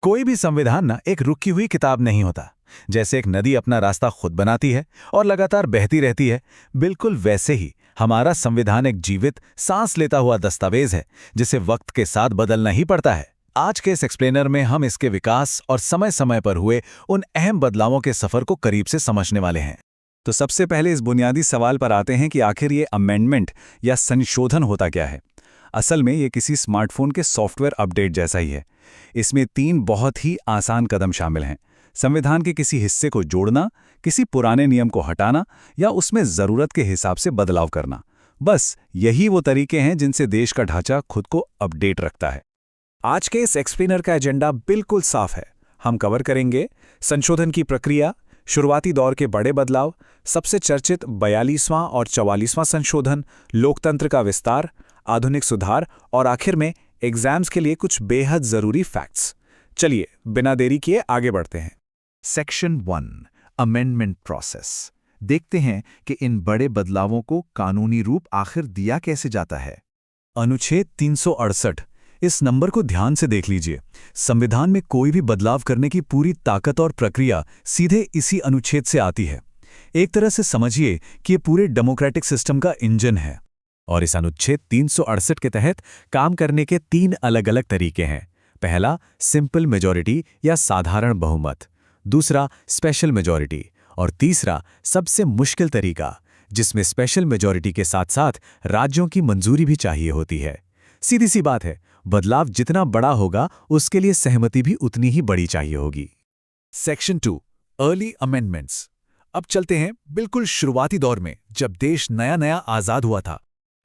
कोई भी संविधान ना एक रुकी हुई किताब नहीं होता। जैसे एक नदी अपना रास्ता खुद बनाती है और लगातार बहती रहती है, बिल्कुल वैसे ही हमारा संविधान एक जीवित, सांस लेता हुआ दस्तावेज है, जिसे वक्त के साथ बदलना ही पड़ता है। आज के इस एक्सप्लेनर में हम इसके विकास और समय समय पर हुए उन अहम बदलावों के सफर को करीब से समझने वाले हैं। तो सबसे पहले इस बुनियादी सवाल पर आते हैं कि आखिर ये अमेंडमेंट या संशोधन होता क्या है। असल में ये किसी स्मार्टफोन के सॉफ्टवेयर अपडेट जैसा ही है। इसमें 3 बहुत ही आसान कदम शामिल हैं। संविधान के किसी हिस्से को जोड़ना, किसी पुराने नियम को हटाना या उसमें ज़रूरत के हिसाब से बदलाव करना। बस यही वो तरीके हैं जिनसे देश का ढांचा खुद को अपडेट रखता है। आज के इस एक्सप्लेनर का एजेंडा बिल्कुल साफ है। हम कवर करेंगे संशोधन की प्रक्रिया, शुरुआती दौर के बड़े बदलाव, सबसे चर्चित 42वां और 44वां संशोधन, लोकतंत्र का विस्तार, आधुनिक सुधार और आखिर में एग्जाम्स के लिए कुछ बेहद जरूरी फैक्ट्स। चलिए बिना देरी किए आगे बढ़ते हैं। Section 1 amendment process. देखते हैं कि इन बड़े बदलावों को कानूनी रूप आखिर दिया कैसे जाता है। अनुच्छेद 368, इस नंबर को ध्यान से देख लीजिए। संविधान में कोई भी बदलाव करने की पूरी ताकत और प्रक्रिया सीधे इसी अनुच्छेद से आती है। एक तरह से समझिए कि ये पूरे डेमोक्रेटिक सिस्टम का इंजन है। और इस अनुच्छेद 368 के तहत काम करने के 3 अलग-अलग तरीके हैं। पहला, सिंपल मेजॉरिटी या साधारण बहुमत। दूसरा, स्पेशल मेजॉरिटी। और तीसरा, सबसे मुश्किल तरीका, जिसमें स्पेशल मेजॉरिटी के साथ साथ राज्यों की मंजूरी भी चाहिए होती है। सीधी सी बात है, बदलाव जितना बड़ा होगा उसके लिए सहमति भी उतनी ही बड़ी चाहिए होगी। Section 2 early amendments. अब चलते हैं बिल्कुल शुरुआती दौर में, जब देश नया नया आजाद हुआ था।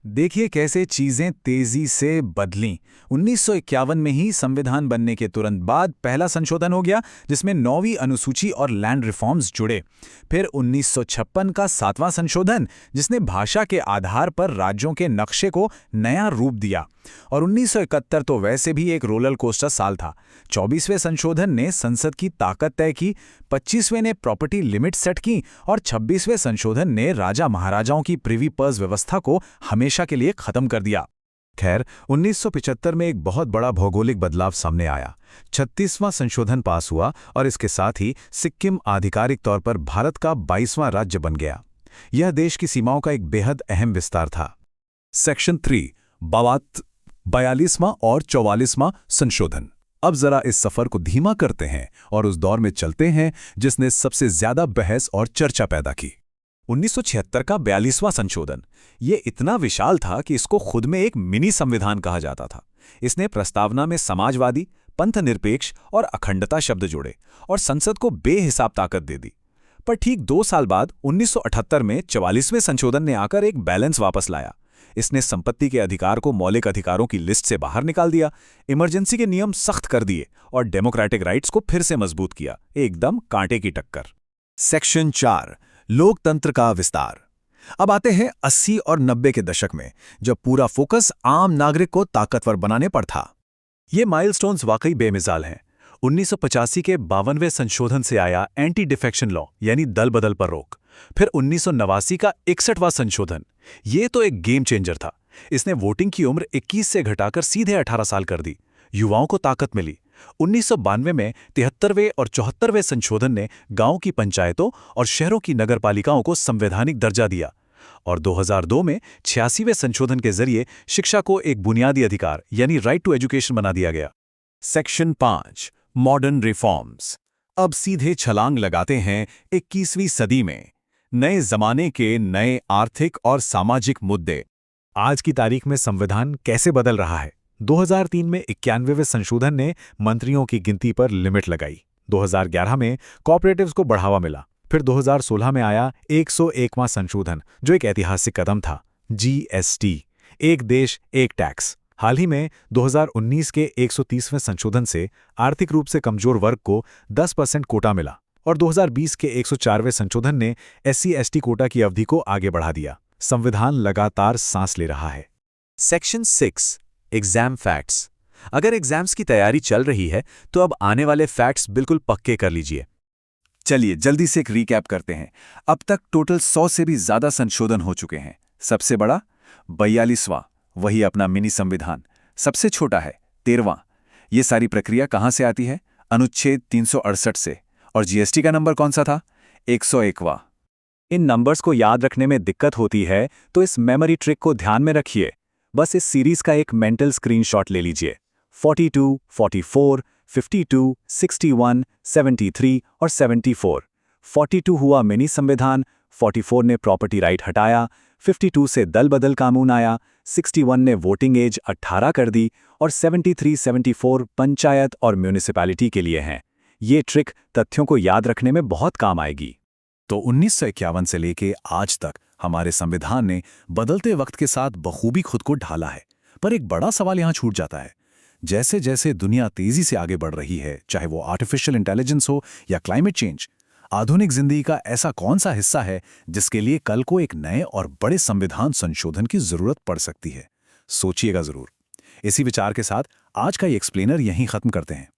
देखिए कैसे चीजें तेजी से बदलीं। 1951 में ही संविधान बनने के तुरंत बाद पहला संशोधन हो गया, जिसमें 9वीं अनुसूची और लैंड रिफॉर्म्स जुड़े। फिर 1956 का 7वां संशोधन, जिसने भाषा के आधार पर राज्यों के नक्शे को नया रूप दिया। और 1971 तो वैसे भी एक रोलर कोस्टर साल था। 24वें संशोधन ने संसद की ताकत तय की, 25वें ने प्रॉपर्टी लिमिट सेट की और 26वें संशोधन ने राजा महाराजाओं की प्रिवी पर्स व्यवस्था को हमेशा के लिए खत्म कर दिया। खैर, 1975 में एक बहुत बड़ा भौगोलिक बदलाव सामने आया। 36वां संशोधन पास हुआ और इसके साथ ही सिक्किम आधिकारिक तौर पर भारत का 22वां राज्य बन गया। यह देश की सीमाओं का एक बेहद अहम विस्तार था। सेक्शन 3 42वां और 44वां संशोधन। अब जरा इस सफर को धीमा करते हैं और उस दौर में चलते हैं जिसने सबसे ज्यादा बहस और चर्चा पैदा की। 1976 का 42वां संशोधन। ये इतना विशाल था कि इसको खुद में एक मिनी संविधान कहा जाता था। इसने प्रस्तावना में समाजवादी, पंथनिरपेक्ष और अखंडता शब्द जोड़े और संसद को बेहिसाब ताकत दे दी। पर ठीक 2 साल बाद 1978 में 44वें संशोधन ने आकर एक बैलेंस वापस लाया। इसने संपत्ति के अधिकार को मौलिक अधिकारों की लिस्ट से बाहर निकाल दिया, इमरजेंसी के नियम सख्त कर दिए और डेमोक्रेटिक राइट्स को फिर से मजबूत किया। एकदम कांटे की टक्कर। सेक्शन 4 लोकतंत्र का विस्तार। अब आते हैं 80 और 90 के दशक में, जब पूरा फोकस आम नागरिक को ताकतवर बनाने पर था। ये माइलस्टोन्स वाकई बेमिसाल हैं। 1985 के 52वें संशोधन से आया एंटी डिफेक्शन लॉ यानी दल बदल पर रोक। फिर 1989 का 61वां संशोधन। ये तो एक गेम चेंजर था। इसने वोटिंग की उम्र 21 से घटाकर सीधे 18 साल कर दी। युवाओं को ताकत मिली। 1992 में 73वें और 74वें संशोधन ने गांव की पंचायतों और शहरों की नगरपालिकाओं को संवैधानिक दर्जा दिया। और 2002 में 86वें संशोधन के जरिए शिक्षा को एक बुनियादी अधिकार यानी राइट टू एजुकेशन बना दिया गया। Section 5 modern reforms. अब सीधे छलांग लगाते हैं 21वीं सदी में। नए जमाने के नए आर्थिक और सामाजिक मुद्दे। आज की तारीख में संविधान कैसे बदल रहा है। 2003 में 91वें संशोधन ने मंत्रियों की गिनती पर लिमिट लगाई। 2011 में कॉपरेटिव्स को बढ़ावा मिला। फिर 2016 में आया 101वां संशोधन, जो एक ऐतिहासिक कदम था। GST, एक देश एक टैक्स। हाल ही में 2019 के 130वें संशोधन से आर्थिक रूप से कमजोर वर्ग को 10% कोटा मिला और 2020 के 104वें संशोधन ने SC/ST कोटा की अवधि को आगे बढ़ा दिया। संविधान लगातार सांस ले रहा है। Section 6 exam facts. अगर एग्जाम्स की तैयारी चल रही है तो अब आने वाले फैक्ट्स बिल्कुल पक्के कर लीजिए। चलिए जल्दी से एक रीकैप करते हैं। अब तक टोटल 100 से भी ज्यादा संशोधन हो चुके हैं। सबसे बड़ा 42वां, वही अपना मिनी संविधान। सबसे छोटा है 13वां। ये सारी प्रक्रिया कहां से आती है? अनुच्छेद 368 से। और जीएसटी का नंबर कौन सा था? 101वां। इन नंबर्स को याद रखने में दिक्कत होती है तो इस मेमोरी ट्रिक को ध्यान में रखिए। बस इस सीरीज का एक मेंटल स्क्रीनशॉट ले लीजिए। 42, 44, 52, 61, 73 और 74। 42 हुआ मिनी संविधान, 44 ने प्रॉपर्टी राइट हटाया, 52 से दल बदल कानून आया, 61 ने वोटिंग एज 18 कर दी और 73, 74 पंचायत और म्यूनिसिपैलिटी के लिए हैं। ये ट्रिक तथ्यों को याद रखने में बहुत काम आएगी। तो 1951 से लेके आज तक हमारे संविधान ने बदलते वक्त के साथ बखूबी खुद को ढाला है। पर एक बड़ा सवाल यहाँ छूट जाता है। जैसे जैसे दुनिया तेजी से आगे बढ़ रही है, चाहे वो आर्टिफिशियल इंटेलिजेंस हो या क्लाइमेट चेंज, आधुनिक जिंदगी का ऐसा कौन सा हिस्सा है जिसके लिए कल को एक नए और बड़े संविधान संशोधन की जरूरत पड़ सकती है? सोचिएगा जरूर। इसी विचार के साथ आज का ये एक्सप्लेनर यहीं खत्म करते हैं।